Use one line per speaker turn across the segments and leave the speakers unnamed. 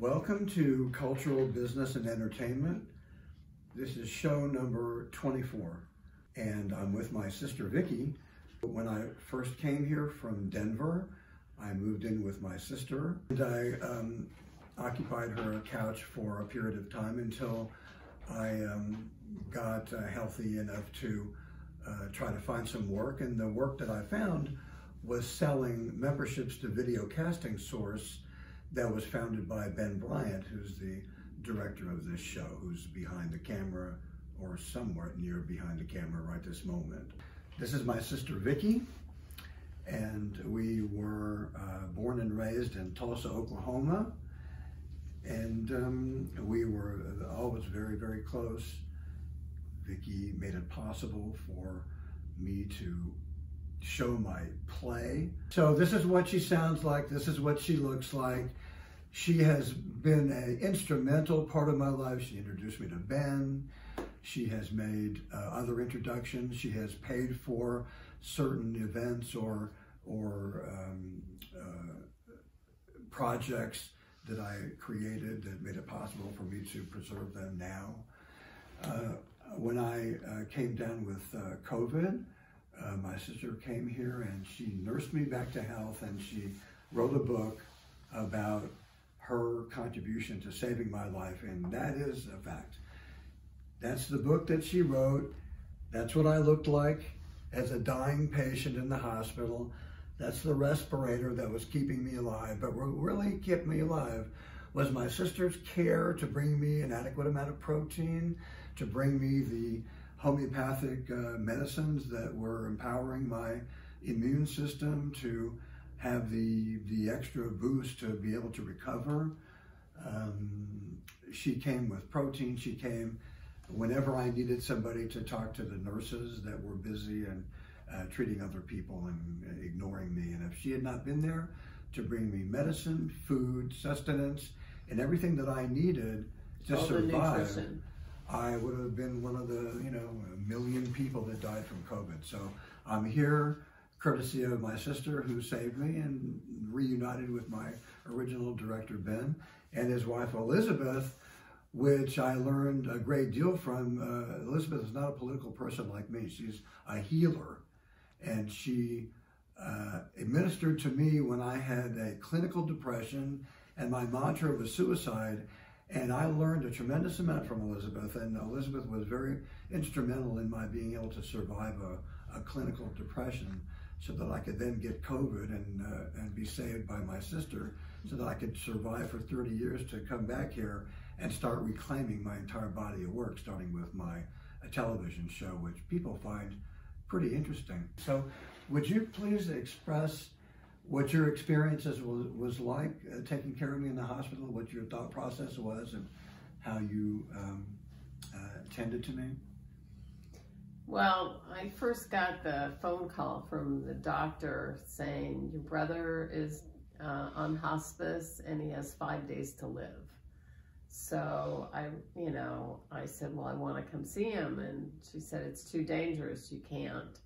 Welcome to Cultural Business and Entertainment. This is show number 24, and I'm with my sister Vicki. When I first came here from Denver, I moved in with my sister, and I occupied her couch for a period of time until I got healthy enough to try to find some work. And the work that I found was selling memberships to Video Casting Source that was founded by Ben Bryant, who's the director of this show, who's behind the camera or somewhat near behind the camera right this moment. This is my sister Vicki, and we were born and raised in Tulsa, Oklahoma, and we were always very, very close. Vicki made it possible for me to show my play. So this is what she sounds like, this is what she looks like. She has been an instrumental part of my life. She introduced me to Ben. She has made other introductions. She has paid for certain events or projects that I created that made it possible for me to preserve them now. When I came down with COVID, my sister came here and she nursed me back to health, and she wrote a book about her contribution to saving my life, and that is a fact. That's the book that she wrote. That's what I looked like as a dying patient in the hospital. That's the respirator that was keeping me alive. But what really kept me alive was my sister's care to bring me an adequate amount of protein, to bring me the homeopathic medicines that were empowering my immune system, to have the extra boost to be able to recover. She came with protein. She came whenever I needed somebody to talk to the nurses that were busy and treating other people and ignoring me. And if she had not been there to bring me medicine, food, sustenance, and everything that I needed to survive, I would have been one of the, a million people that died from COVID. So I'm here courtesy of my sister, who saved me and reunited with my original director, Ben, and his wife, Elizabeth, which I learned a great deal from. Elizabeth is not a political person like me. She's a healer, and she administered to me when I had a clinical depression, and my mantra was suicide. And I learned a tremendous amount from Elizabeth, and Elizabeth was very instrumental in my being able to survive a clinical depression, so that I could then get COVID and be saved by my sister, so that I could survive for 30 years to come back here and start reclaiming my entire body of work, starting with my television show, which people find pretty interesting. So would you please express what your experiences was like taking care of me in the hospital, what your thought process was, and how you tended to me?
Well, I first got the phone call from the doctor saying, your brother is on hospice and he has 5 days to live. So I said, well, I want to come see him. And she said, it's too dangerous, you can't.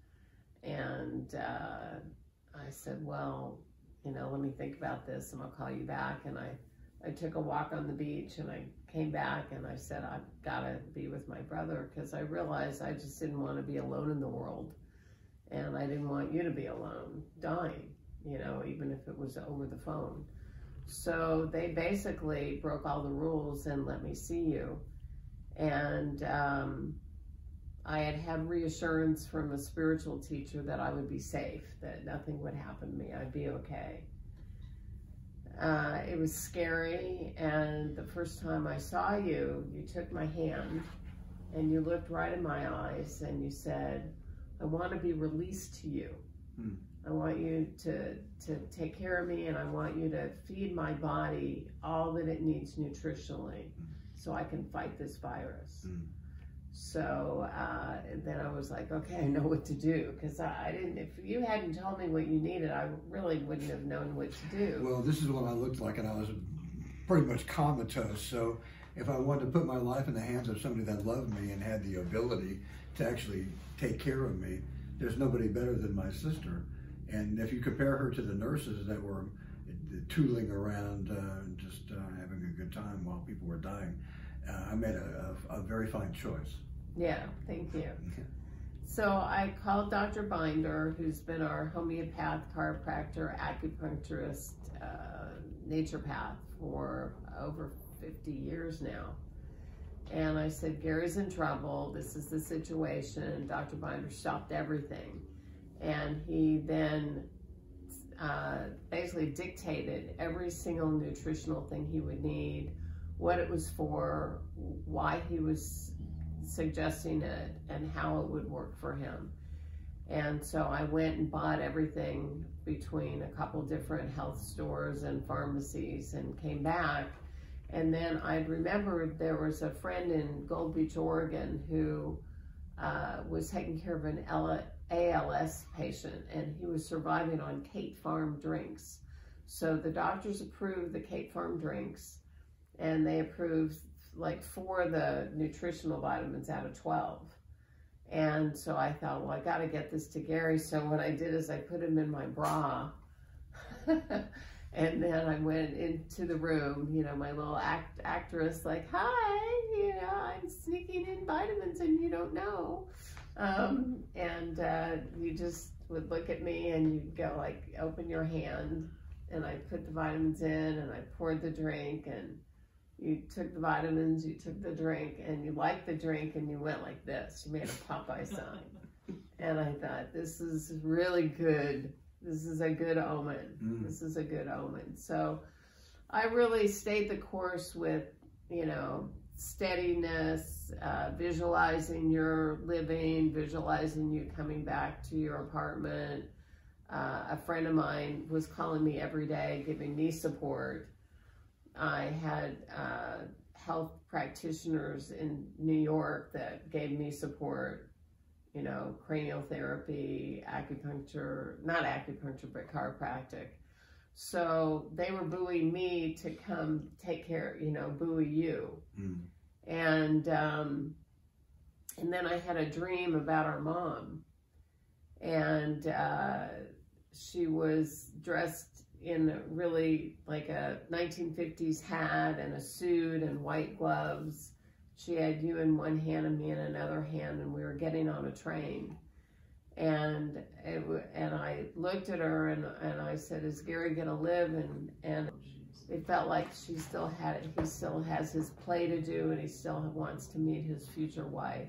And I said, well, let me think about this and I'll call you back. And I took a walk on the beach and I came back and I said, I've got to be with my brother, because I realized I just didn't want to be alone in the world. And I didn't want you to be alone, dying, even if it was over the phone. So they basically broke all the rules and let me see you. And I had reassurance from a spiritual teacher that I would be safe, that nothing would happen to me, I'd be okay. It was scary, and the first time I saw you, you took my hand and you looked right in my eyes and you said, I want to be released to you. I want you to take care of me, and I want you to feed my body all that it needs nutritionally so I can fight this virus. So then I was like, okay, I know what to do, because if you hadn't told me what you needed, I really wouldn't have known what to do.
Well, this is what I looked like, and I was pretty much comatose. So if I wanted to put my life in the hands of somebody that loved me and had the ability to actually take care of me, there's nobody better than my sister. And if you compare her to the nurses that were tooling around, just having a good people were dying. I made a very fine choice.
Yeah, thank you. So I called Dr. Binder, who's been our homeopath, chiropractor, acupuncturist, naturopath for over 50 years now. And I said, Gary's in trouble. This is the situation. Dr. Binder stopped everything. And he then basically dictated every single nutritional thing he would need, what it was for, why he was suggesting it, and how it would work for him. And so I went and bought everything between a couple different health stores and pharmacies and came back. And then I remembered there was a friend in Gold Beach, Oregon, who was taking care of an ALS patient, and he was surviving on Kate Farm drinks. So the doctors approved the Kate Farm drinks, and they approved like 4 of the nutritional vitamins out of 12. And so I thought, well, I got to get this to Gary. So what I did is I put him in my bra. And then I went into the room, you know, my little actress, like, hi, you know, I'm sneaking in vitamins and you don't know. You just would look at me and you'd go like, open your hand, and I put the vitamins in and I poured the drink, and you took the vitamins, you took the drink, and you liked the drink, and you went like this. You made a Popeye sign. And I thought, this is really good. This is a good omen. This is a good omen. So I really stayed the course with, you know, steadiness, visualizing your living, visualizing you coming back to your apartment. A friend of mine was calling me every day, giving me support. I had health practitioners in New York that gave me support, you know, cranial therapy, acupuncture, not acupuncture, but chiropractic. So they were buoying me to come take care, you know, buoy you. And then I had a dream about our mom, and she was dressed in really like a 1950s hat and a suit and white gloves. She had you in one hand and me in another hand, and we were getting on a train. And I looked at her and I said, is Gary gonna live? And it felt like he still has his play to do, and he still wants to meet his future wife.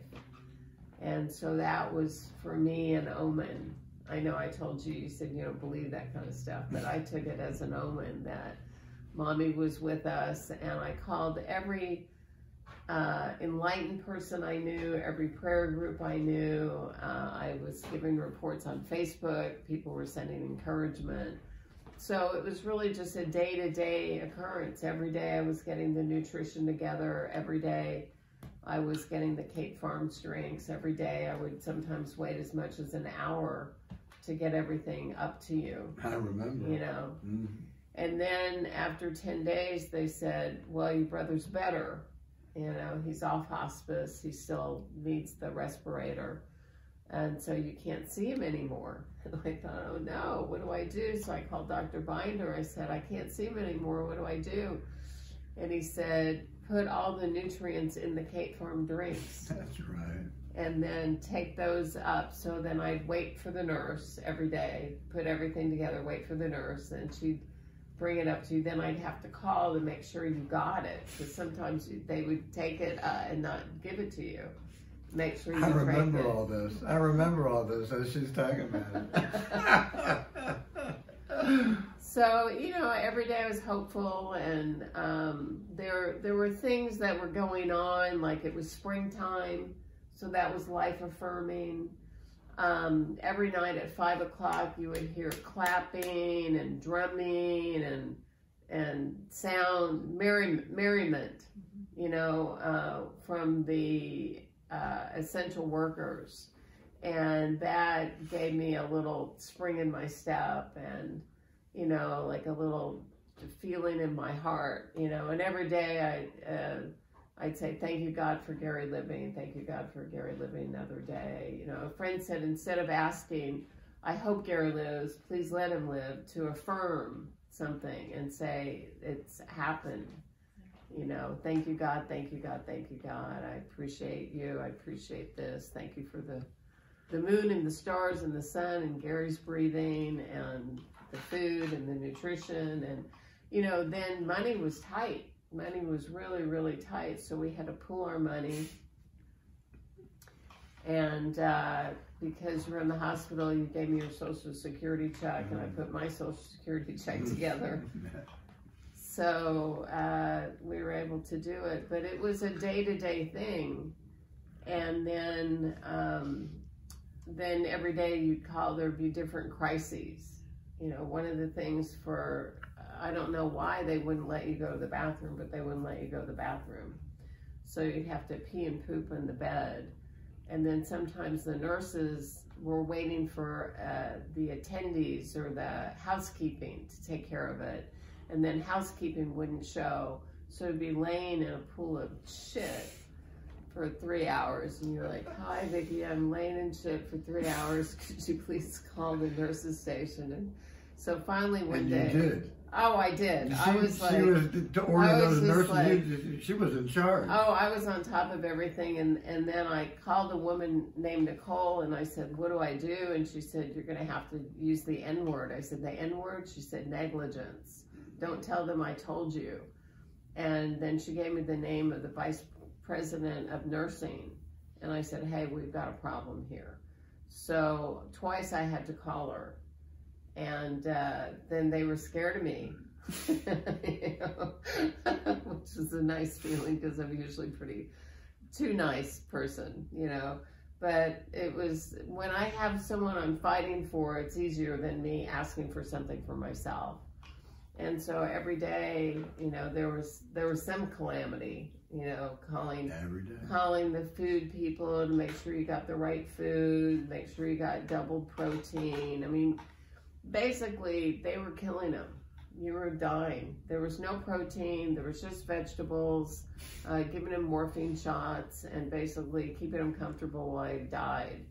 And so that was, for me, an omen. I know I told you, you said you don't believe that kind of stuff, but I took it as an omen that Mommy was with us. And I called every enlightened person I knew, every prayer group I knew. I was giving reports on Facebook. People were sending encouragement. So it was really just a day-to-day occurrence. Every day I was getting the nutrition together. Every day I was getting the Kate Farms drinks. Every day I would sometimes wait as much as an hour to get everything up to you.
I remember.
You know. And then after 10 days, they said, well, your brother's better. You know, he's off hospice. He still needs the respirator. And so you can't see him anymore. And I thought, oh no, what do I do? So I called Dr. Binder. I said, I can't see him anymore. What do I do? And he said, put all the nutrients in the Kate Farm drinks.
That's right.
And then take those up. So then I'd wait for the nurse every day, put everything together, wait for the nurse, and she'd bring it up to you. Then I'd have to call to make sure you got it, because sometimes they would take it and not give it to you. Make sure you drank it.
I remember all this. I remember all this as she's talking about it.
So, you know, every day I was hopeful, and there were things that were going on, like it was springtime, so that was life-affirming. Every night at 5 o'clock, you would hear clapping and drumming and sound, merriment, you know, from the essential workers. And that gave me a little spring in my step, and, you know, like a little feeling in my heart, you know. And every day I'd say, thank you, God, for Gary living. Thank you, God, for Gary living another day. You know, a friend said, instead of asking, I hope Gary lives, please let him live, to affirm something and say, it's happened. You know, thank you, God, thank you, God, thank you, God. I appreciate you. I appreciate this. Thank you for the moon and the stars and the sun and Gary's breathing and the food and the nutrition. And, you know, then money was tight. Money was really, really tight. So we had to pool our money. And because you're in the hospital, you gave me your Social Security check, and I put my Social Security check together. So we were able to do it, but it was a day-to-day thing. And then every day you'd call, there'd be different crises. You know, one of the things for, I don't know why they wouldn't let you go to the bathroom, but they wouldn't let you go to the bathroom. So you'd have to pee and poop in the bed. And then sometimes the nurses were waiting for the attendees or the housekeeping to take care of it. And then housekeeping wouldn't show. So it'd be laying in a pool of shit for 3 hours. And you're like, hi, Vicki, I'm laying in shit for 3 hours. Could you please call the nurses station? And so finally one day.
You did.
Oh, I did.
She was in charge.
Oh, I was on top of everything. And then I called a woman named Nicole and I said, what do I do? And she said, you're going to have to use the N-word. I said, the N-word? She said, negligence. Don't tell them I told you. And then she gave me the name of the vice president of nursing. And I said, hey, we've got a problem here. So twice I had to call her. And then they were scared of me, you know, which is a nice feeling because I'm usually pretty too nice person, you know. But it was, when I have someone I'm fighting for, it's easier than me asking for something for myself. And so every day, you know, there was some calamity, you know, calling the food people to make sure you got the right food, make sure you got double protein. I mean, basically, they were killing them. You were dying. There was no protein. There was just vegetables, giving them morphine shots, and basically keeping them comfortable while they died.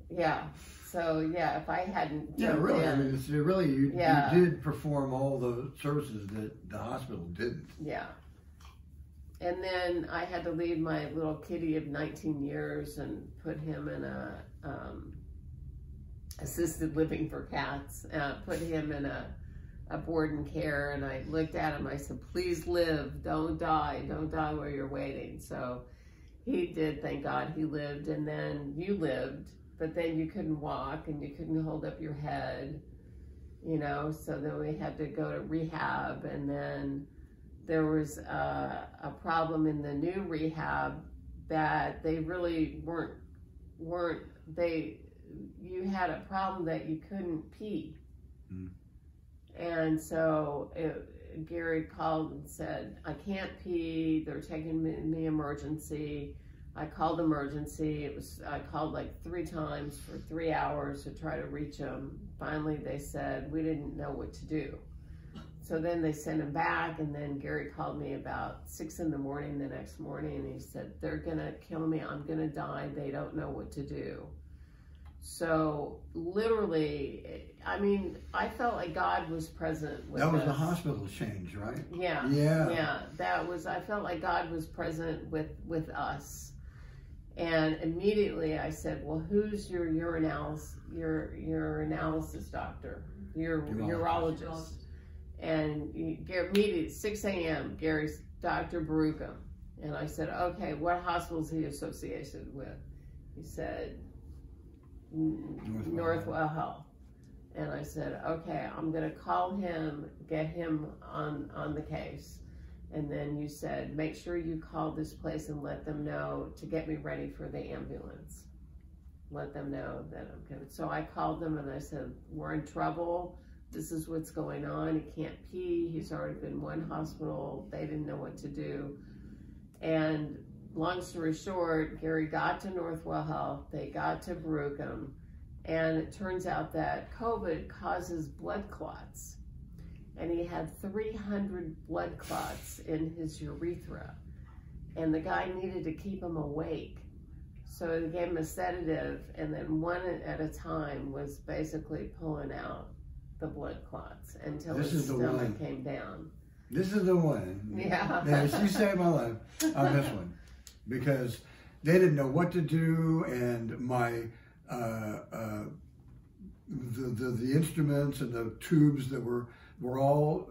Yeah. So, yeah, if I hadn't...
Yeah, really. I mean, it's really, you did perform all the services that the hospital didn't.
Yeah. And then I had to leave my little kitty of 19 years and put him in a... assisted living for cats, put him in a board and care, and I looked at him, I said, please live, don't die while you're waiting. So he did, thank God he lived, and then you lived, but then you couldn't walk and you couldn't hold up your head, you know, so then we had to go to rehab, and then there was a problem in the new rehab that they really you had a problem that you couldn't pee. And so Gary called and said, I can't pee, they're taking me emergency. I called emergency. I called like 3 times for 3 hours to try to reach him. Finally they said, we didn't know what to do. So then they sent him back, and then Gary called me about 6 in the morning the next morning, and he said, they're gonna kill me, I'm gonna die, they don't know what to do. So literally, I mean, I felt like God was present with us.
That was the hospital change, right?
Yeah. Yeah. That was, I felt like God was present with us. And immediately I said, well, who's your urinalysis doctor? Your urologist. And immediately, 6 a.m., Gary's Dr. Barucham. And I said, okay, what hospital is he associated with? He said, Northwell Health. And I said, okay, I'm going to call him, get him on the case. And then you said, make sure you call this place and let them know to get me ready for the ambulance. Let them know that I'm coming. So I called them and I said, we're in trouble. This is what's going on. He can't pee. He's already been in one hospital. They didn't know what to do. And long story short, Gary got to Northwell Health. They got to Barucham. And it turns out that COVID causes blood clots. And he had 300 blood clots in his urethra. And the guy needed to keep him awake. So they gave him a sedative, and then one at a time was basically pulling out the blood clots until his stomach came down.
This is the one.
Yeah.
Yeah, she saved my life on this one because they didn't know what to do, and my the instruments and the tubes that were all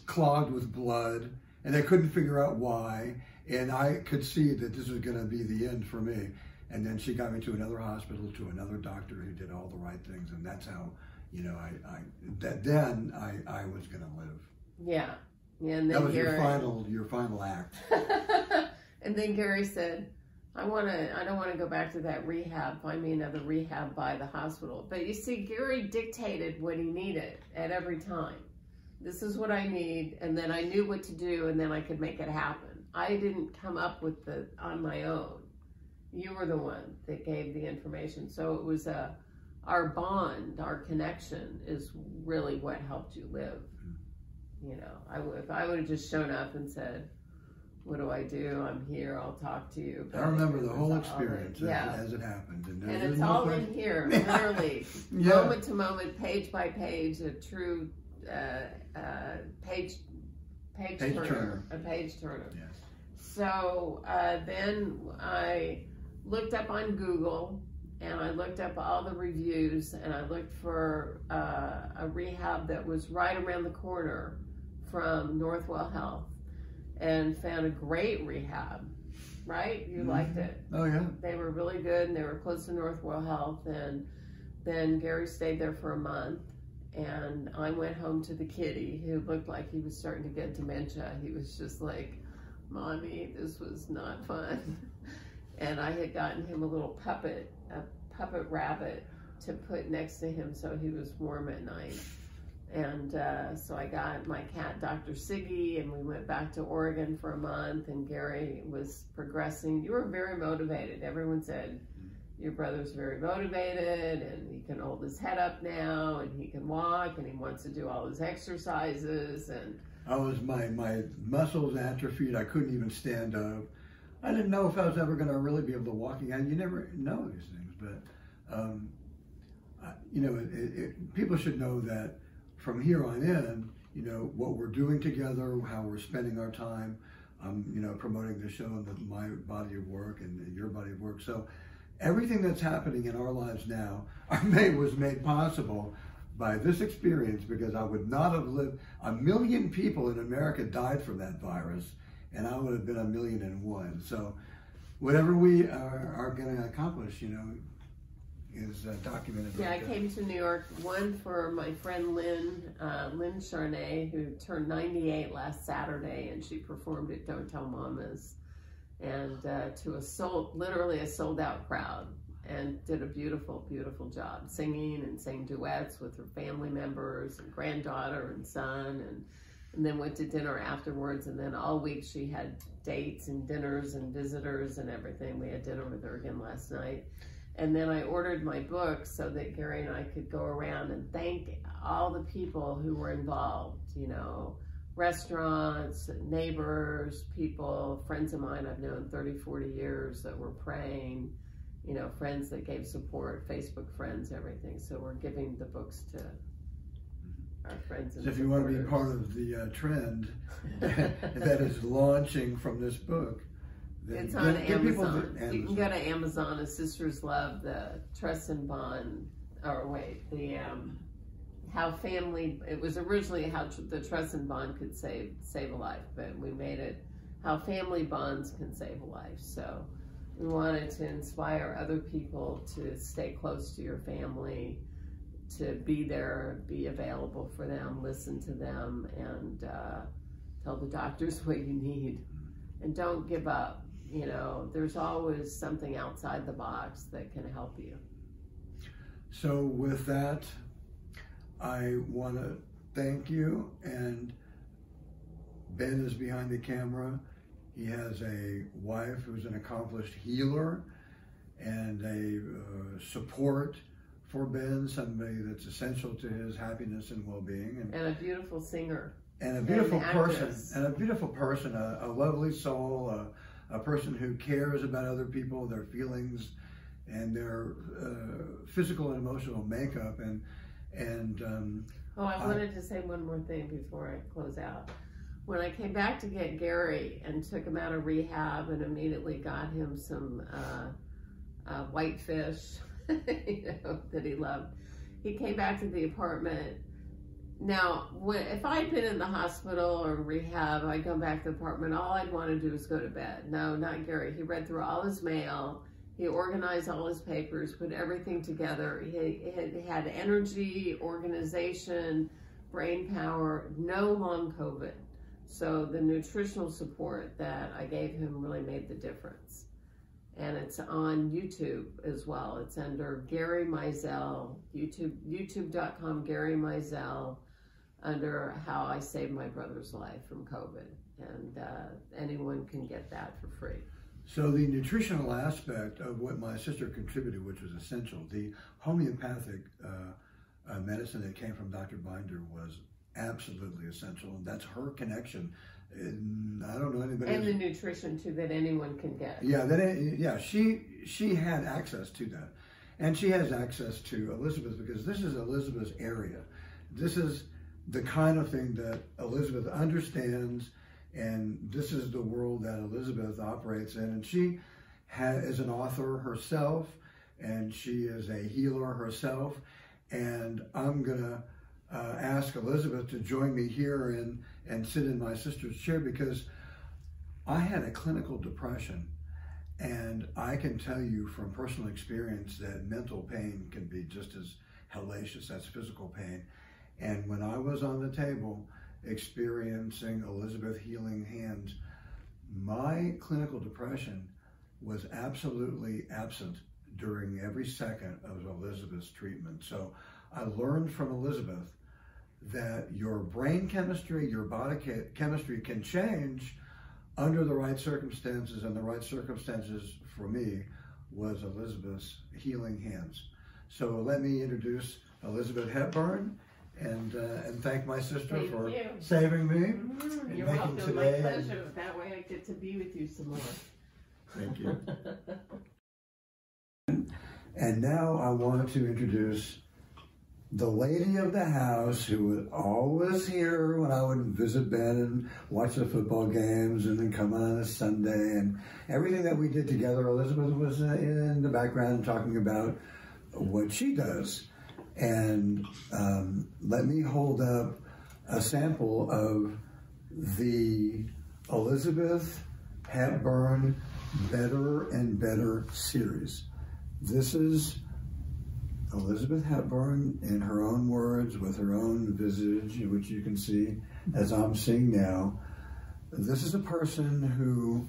clogged with blood, and they couldn't figure out why. And I could see that this was going to be the end for me. And then she got me to another hospital, to another doctor who did all the right things, and that's how, you know, I was going to live.
Yeah. Yeah. And then
that was
Gary,
your final act.
And then Gary said, I don't want to go back to that rehab. Find me another rehab by the hospital. But you see, Gary dictated what he needed at every time. This is what I need, and then I knew what to do, and then I could make it happen. I didn't come up with it on my own. You were the one that gave the information. So it was our bond, our connection is really what helped you live. You know, if I would have just shown up and said, what do I do? I'm here, I'll talk to you. But
I remember the whole experience as it happened.
And it's all in here, literally, moment to moment, page by page, a true page turner. A page turner.
Yes.
So then I looked up on Google, and I looked up all the reviews, and I looked for a rehab that was right around the corner from Northwell Health, and found a great rehab. Right? You liked it.
Oh yeah.
They were really good, and they were close to Northwell Health. And then Gary stayed there for a month, and I went home to the kitty, who looked like he was starting to get dementia. He was just like, Mommy, this was not fun. And I had gotten him a little puppet rabbit to put next to him so he was warm at night. And so I got my cat, Dr. Siggy, and we went back to Oregon for a month, and Gary was progressing. You were very motivated. Everyone said, your brother's very motivated, and he can hold his head up now, and he can walk, and he wants to do all his exercises. And
my muscles atrophied. I couldn't even stand up. I didn't know if I was ever going to really be able to walk again. You never know these things, but you know, people should know that from here on in, you know, what we're doing together, how we're spending our time, you know, promoting the show and my body of work and your body of work. So everything that's happening in our lives now was made possible by this experience, because I would not have lived. 1 million people in America died from that virus, and I would have been 1,000,001. So whatever we are going to accomplish, you know, is documented.
Yeah, I came to New York, one for my friend Lynn Charnay, who turned 98 last Saturday, and she performed at Don't Tell Mamas, and to literally a sold out crowd, and did a beautiful, beautiful job singing, and sang duets with her family members and granddaughter and son, and then went to dinner afterwards. And then all week she had dates and dinners and visitors and everything. We had dinner with her again last night. And then I ordered my book so that Gary and I could go around and thank all the people who were involved, you know, restaurants, neighbors, people, friends of mine I've known 30, 40 years that were praying, you know, friends that gave support, Facebook friends, everything. So we're giving the books to our friends and
so if you want to be part of the trend that is launching from this book,
it's on Amazon. You can go to Amazon. A Sister's Love, the Trust and Bond, or wait, the how family. It was originally how the Trust and Bond could save a life, but we made it how family bonds can save a life. So we wanted to inspire other people to stay close to your family, to be there, be available for them, listen to them, and tell the doctors what you need, and don't give up. You know, there's always something outside the box that can help you.
So with that, I want to thank you. And Ben is behind the camera. He has a wife who's an accomplished healer and a support for Ben, somebody that's essential to his happiness and well-being.
And a beautiful singer.
And a beautiful person. And a beautiful person, a lovely soul, a person who cares about other people, their feelings, and their physical and emotional makeup. And
Oh, I wanted to say one more thing before I close out. When I came back to get Gary and took him out of rehab and immediately got him some whitefish, that he loved, he came back to the apartment. Now, if I'd been in the hospital or rehab, I'd come back to the apartment, all I'd want to do is go to bed. No, not Gary. He read through all his mail. He organized all his papers, put everything together. He had energy, organization, brain power, no long COVID. So the nutritional support that I gave him really made the difference. And it's on YouTube as well. It's under Gary Mizell, youtube.com, Gary Mizell, under How I Saved My Brother's Life from COVID. And anyone can get that for free.
So the nutritional aspect of what my sister contributed, which was essential, the homeopathic medicine that came from Dr. Binder was absolutely essential, and that's her connection. And I don't know anybody.
And the nutrition too that anyone can get.
Yeah, she had access to that, and she has access to Elizabeth because this is Elizabeth's area. This is the kind of thing that Elizabeth understands, and this is the world that Elizabeth operates in. And she is an author herself, and she is a healer herself. And I'm gonna ask Elizabeth to join me here and sit in my sister's chair, because I had a clinical depression, and I can tell you from personal experience that mental pain can be just as hellacious as physical pain. And when I was on the table experiencing Elizabeth healing hands, my clinical depression was absolutely absent during every second of Elizabeth's treatment. So I learned from Elizabeth that your brain chemistry, your body chemistry can change under the right circumstances, and the right circumstances for me was Elizabeth's healing hands. So let me introduce Elizabeth Hepburn, and thank my sister for saving me.
You're welcome. My pleasure. That way I get to be with you some more.
Thank you. And now I want to introduce the lady of the house who was always here when I would visit Ben and watch the football games and then come on a Sunday, and everything that we did together. Elizabeth was in the background talking about what she does. And let me hold up a sample of the Elizabeth Hepburn Better and Better series. This is Elizabeth Hepburn in her own words, with her own visage, which you can see as I'm seeing now. This is a person who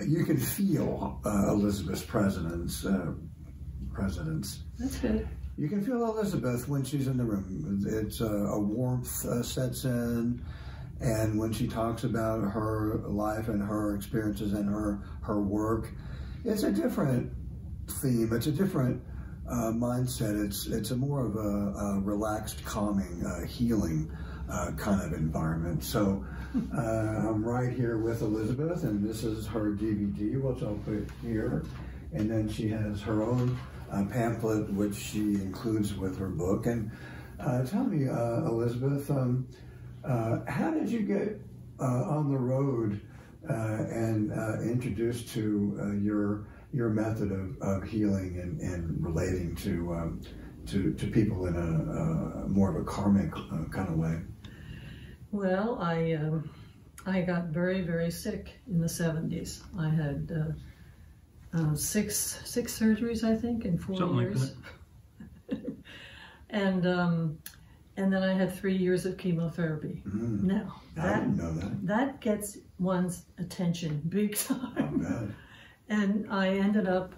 you can feel Elizabeth's presence.
That's good.
You can feel Elizabeth when she's in the room. It's a warmth sets in, and when she talks about her life and her experiences and her work, it's a different theme. It's a different mindset. It's a more of a relaxed, calming, healing kind of environment. So I'm right here with Elizabeth, and this is her DVD, which I'll put here, and then she has her own pamphlet, which she includes with her book. And tell me, Elizabeth, how did you get on the road and introduced to your method of healing and relating to people in a more of a karmic kind of way?
Well, I got very, very sick in the 70s. I had six surgeries, I think, in 4 years.
Like that.
And then I had 3 years of chemotherapy. Now,
I didn't know that.
That gets one's attention big time.
Oh, bad.
And I ended up,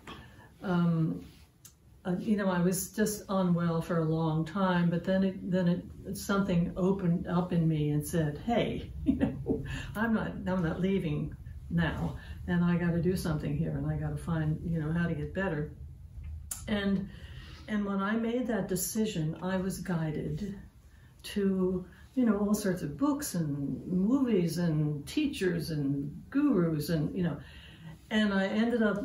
I was just unwell for a long time, but then something opened up in me and said, hey, I'm not leaving now, and I got to do something here, and I got to find, how to get better. And when I made that decision, I was guided to, all sorts of books and movies and teachers and gurus and I ended up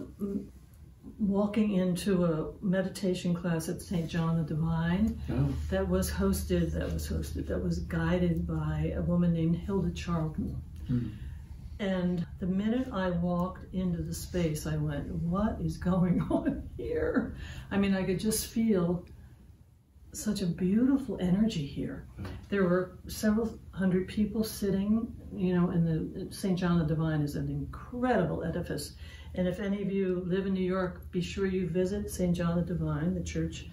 walking into a meditation class at St. John the Divine that was guided by a woman named Hilda Charlton. And the minute I walked into the space, I went, what is going on here? I mean, I could just feel such a beautiful energy here. There were several hundred people sitting, you know, in the St. John the Divine is an incredible edifice. And if any of you live in New York, be sure you visit St. John the Divine, the church.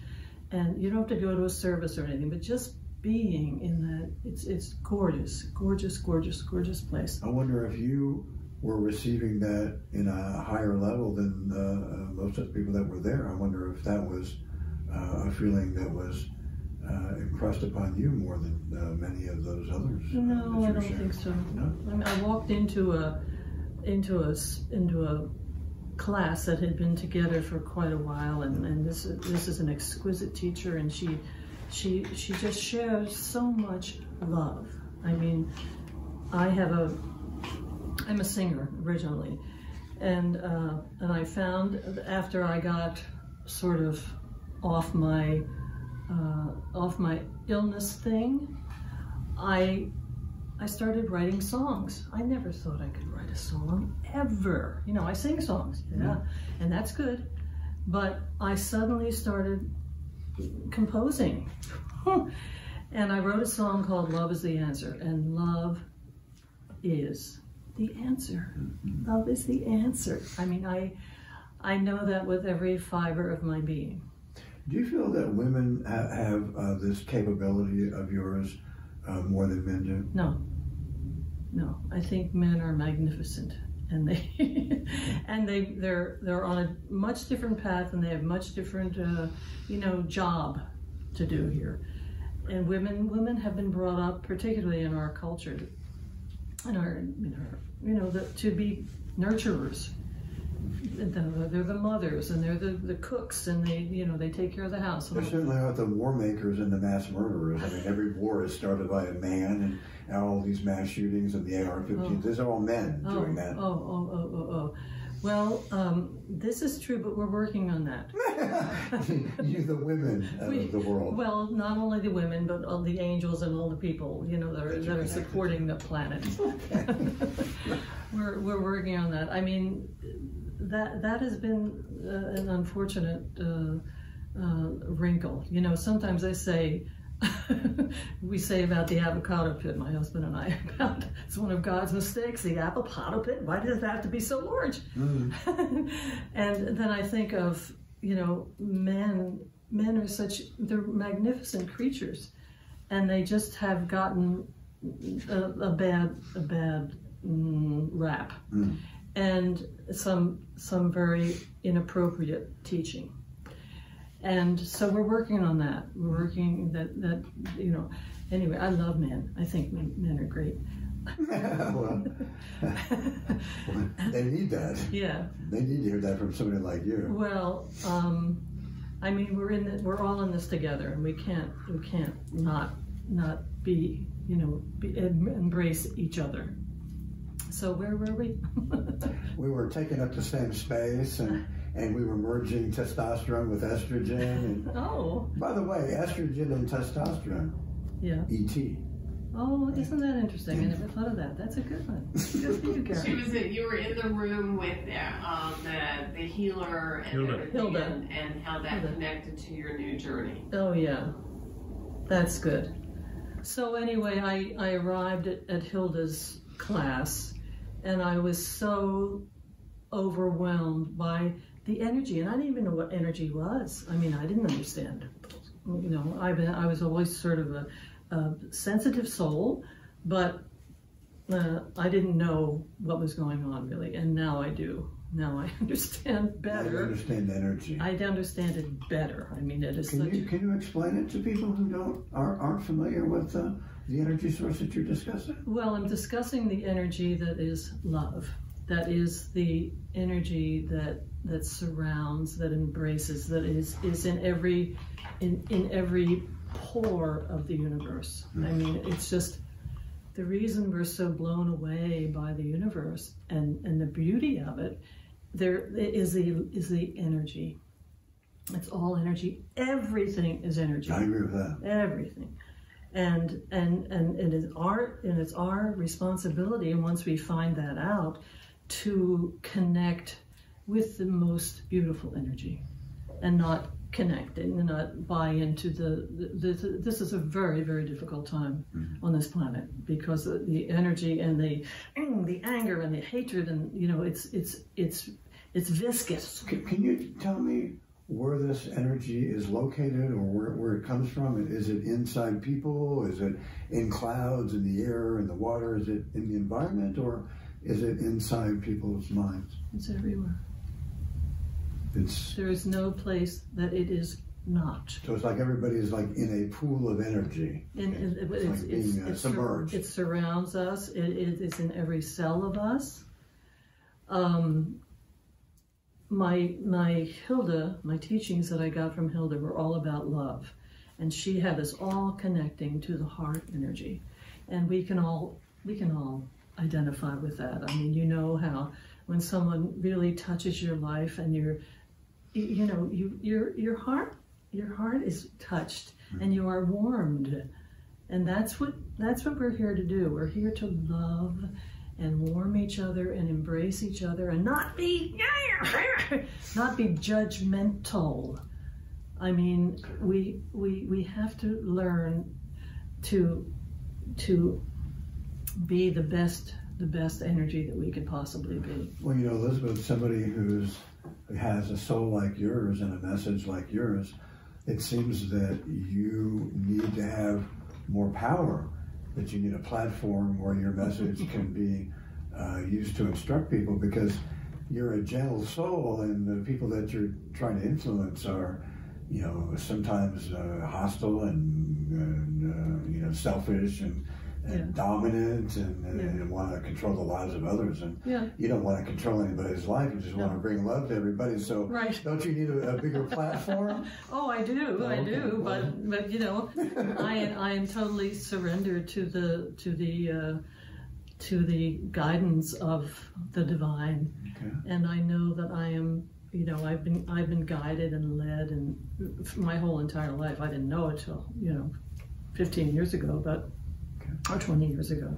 And you don't have to go to a service or anything, but just being in that, it's gorgeous, gorgeous, gorgeous, gorgeous place.
I wonder if you were receiving that in a higher level than most of the people that were there. I wonder if that was a feeling that was impressed upon you more than many of those others.
No, I don't think so.
No?
I mean, I walked into a class that had been together for quite a while, and this is an exquisite teacher, and she just shares so much love. I mean, I'm a singer originally, and I found after I got sort of off my illness thing, I started writing songs. I never thought I could write a song ever. You know, I sing songs, and that's good, but I suddenly started composing. And I wrote a song called Love is the Answer, and love is the answer. Love is the answer. I mean, I know that with every fiber of my being.
Do you feel that women have this capability of yours more than men do?
No. I think men are magnificent, and they're on a much different path, and they have much different job to do here. And women have been brought up, particularly in our culture, to be nurturers. They're the mothers, and they're the cooks, and they take care of the house.
They're certainly not the war makers and the mass murderers. I mean, every war is started by a man, and all these mass shootings and the AR-15s. These are all men doing that. Well,
this is true, but we're working on that.
You, the women of the world.
Well, not only the women, but all the angels and all the people, that are supporting the planet. We're working on that. I mean, that has been an unfortunate wrinkle. Sometimes I say, we say about the avocado pit, my husband and I, about it's one of God's mistakes, the avocado pit. Why does it have to be so large? And then I think of, men are they're magnificent creatures, and they just have gotten a bad rap, and some very inappropriate teaching. And so we're working on that. We're working that anyway, I love men. I think men are great.
well, they need that.
Yeah.
They need to hear that from somebody like you.
Well, I mean, we're all in this together, and we can't not be, embrace each other. So where were we?
We were taking up the same space, and we were merging testosterone with estrogen. And by the way, estrogen and testosterone.
Yeah.
E.T.
Oh, isn't that interesting? I never thought of that. That's a good one. Good for you, Karen.
You were in the room with the healer and
Hilda.
And how that connected to your new journey.
Oh yeah, that's good. So anyway, I arrived at Hilda's class, and I was so overwhelmed by the energy, and I didn't even know what energy was. I mean, I didn't understand. I was always sort of a sensitive soul, but I didn't know what was going on really, and now I do. Now I understand better.
I understand energy.
I understand it better. I mean, it is. Can
you explain it to people who aren't familiar with the energy source that you're discussing?
Well, I'm discussing the energy that is love. That is the energy that surrounds, that embraces, that is in every pore of the universe. I mean, it's just the reason we're so blown away by the universe and the beauty of it there is the energy. It's all energy. Everything is energy.
I agree with that.
Everything. And it's our responsibility, and once we find that out, to connect with the most beautiful energy, and not connect and not buy into this is a very, very difficult time on this planet, because the energy and the anger and the hatred, and it's viscous.
Can you tell me where this energy is located, or where it comes from? Is it inside people? Is it in clouds, in the air, in the water? Is it in the environment, or is it inside people's minds?
It's everywhere. There is no place that it is not.
So it's like everybody is like in a pool of energy. It's like being submerged.
It surrounds us. It's in every cell of us. My Hilda, my teachings that I got from Hilda were all about love, and she had us all connecting to the heart energy, and we can all identify with that. I mean, you know how when someone really touches your life, and your heart is touched, and you are warmed, and that's what we're here to do. We're here to love and warm each other and embrace each other, and not be judgmental. I mean, we have to learn to be the best energy that we could possibly be.
Well, Elizabeth, somebody who has a soul like yours and a message like yours, it seems that you need to have more power, that you need a platform where your message can be used to instruct people, because you're a gentle soul, and the people that you're trying to influence are, sometimes hostile and selfish and dominant and want to control the lives of others. And you don't want to control anybody's life. You just want to bring love to everybody. So don't you need a bigger platform?
Oh, I do.
Oh,
I
okay.
do. But I am totally surrendered to the guidance of the divine.
Okay.
And I know that I am, I've been guided and led, and my whole entire life. I didn't know it till 15 years ago, or 20 years ago,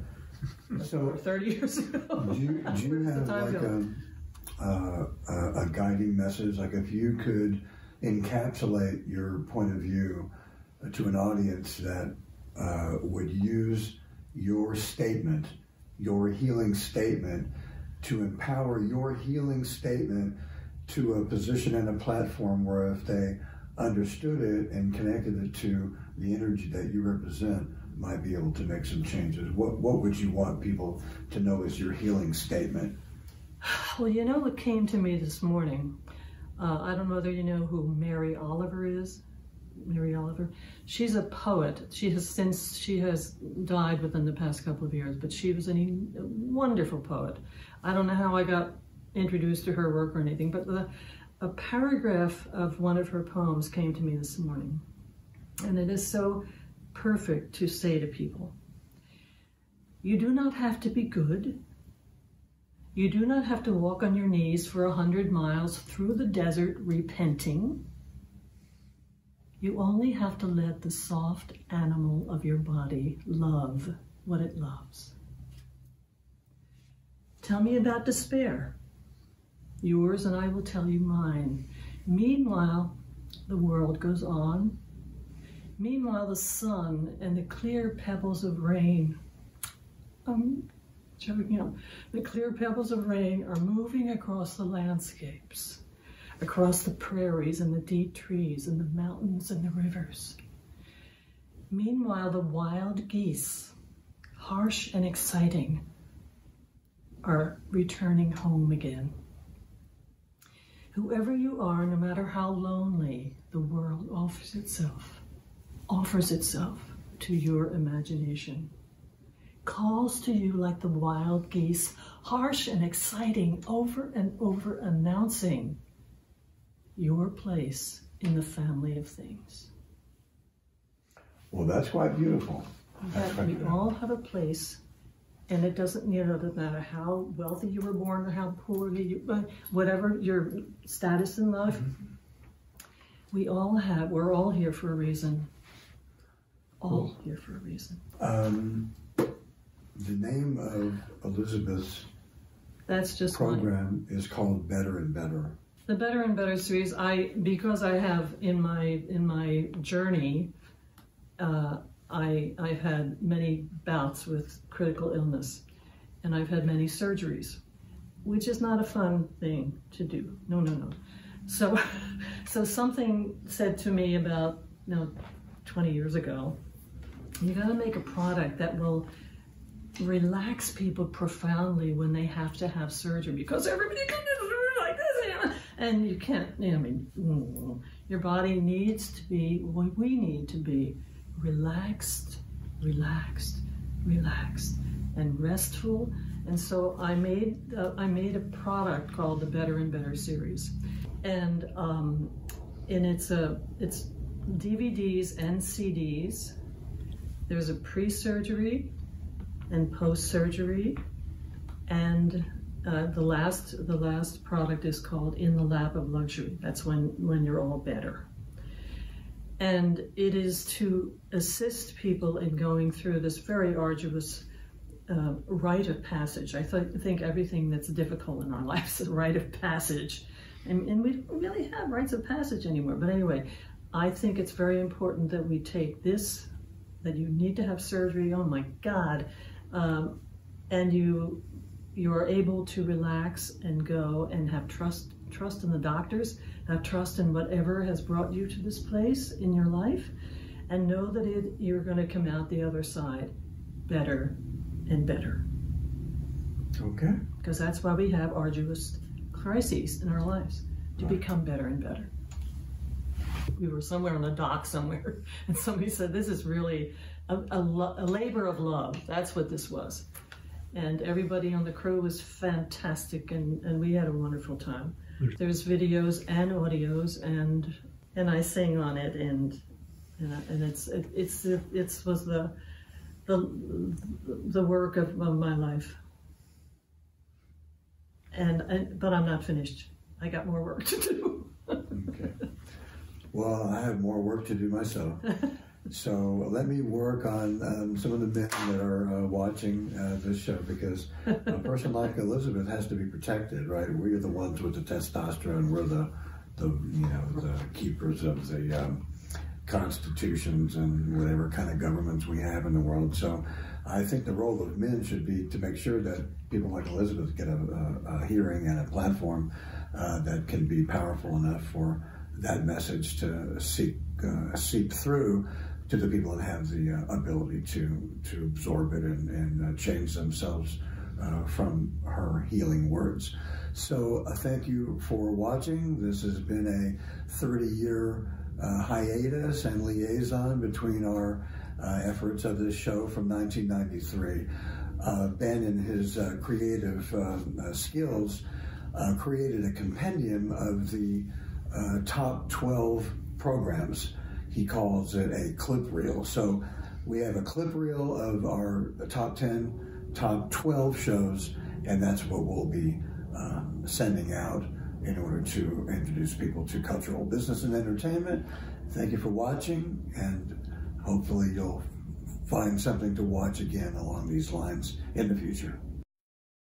or 30 years ago.
Do you have like a guiding message? Like, if you could encapsulate your point of view to an audience that would use your statement, your healing statement, to empower your healing statement to a position and a platform where, if they understood it and connected it to the energy that you represent, might be able to make some changes. What would you want people to know as your healing statement?
Well, what came to me this morning, I don't know whether you know who Mary Oliver is. Mary Oliver. She's a poet. She has died within the past couple of years, but she was a wonderful poet. I don't know how I got introduced to her work or anything, but a paragraph of one of her poems came to me this morning, and it is so perfect to say to people. You do not have to be good. You do not have to walk on your knees for 100 miles through the desert repenting. You only have to let the soft animal of your body love what it loves. Tell me about despair. Yours, and I will tell you mine. Meanwhile, the world goes on. Meanwhile, the sun and the clear pebbles of rain, the clear pebbles of rain are moving across the landscapes, across the prairies and the deep trees and the mountains and the rivers. Meanwhile, the wild geese, harsh and exciting, are returning home again. Whoever you are, no matter how lonely, the world offers itself to your imagination, calls to you like the wild geese, harsh and exciting, over and over announcing your place in the family of things.
Well, that's quite beautiful.
We all have a place And it doesn't, doesn't matter how wealthy you were born or how poorly whatever your status in life, we're all here for a reason. All here for a reason.
The name of Elizabeth's program is called Better and Better.
The Better and Better series, because I have in my journey, I've had many bouts with critical illness, and I've had many surgeries, which is not a fun thing to do. No. So something said to me about 20 years ago, you got to make a product that will relax people profoundly when they have to have surgery, because everybody can do like this, and you can't. Your body needs to be what we need to be: relaxed, and restful. And so I made a product called the Better and Better series, and it's DVDs and CDs. There's a pre-surgery and post-surgery, and the last product is called In the Lap of Luxury. That's when you're all better. And it is to assist people in going through this very arduous rite of passage. I think everything that's difficult in our lives is a rite of passage. And we don't really have rites of passage anymore. But anyway, I think it's very important that we take this, that you need to have surgery, oh my God, and you are able to relax and go and have trust in the doctors, have trust in whatever has brought you to this place in your life, and know that you're going to come out the other side better and better.
Okay.
Because that's why we have arduous crises in our lives, to become better and better. We were somewhere on the dock somewhere, and somebody said, this is really a labor of love. That's what this was. And everybody on the crew was fantastic, and we had a wonderful time. There's videos and audios, and I sing on it, and it was the work of my life. But I'm not finished. I got more work to do.
Okay. Well, I have more work to do myself. So let me work on some of the men that are watching this show, because a person like Elizabeth has to be protected, right? We are the ones with the testosterone. We're the keepers of the constitutions and whatever kind of governments we have in the world. So I think the role of men should be to make sure that people like Elizabeth get a hearing and a platform that can be powerful enough for that message to seep through to the people that have the ability to absorb it and change themselves from her healing words. So thank you for watching. This has been a 30-year hiatus and liaison between our efforts of this show from 1993. Ben, in his creative skills, created a compendium of the top 12 programs. He calls it a clip reel. So we have a clip reel of our top 10, top 12 shows, and that's what we'll be sending out in order to introduce people to cultural business and entertainment. Thank you for watching, and hopefully you'll find something to watch again along these lines in the future.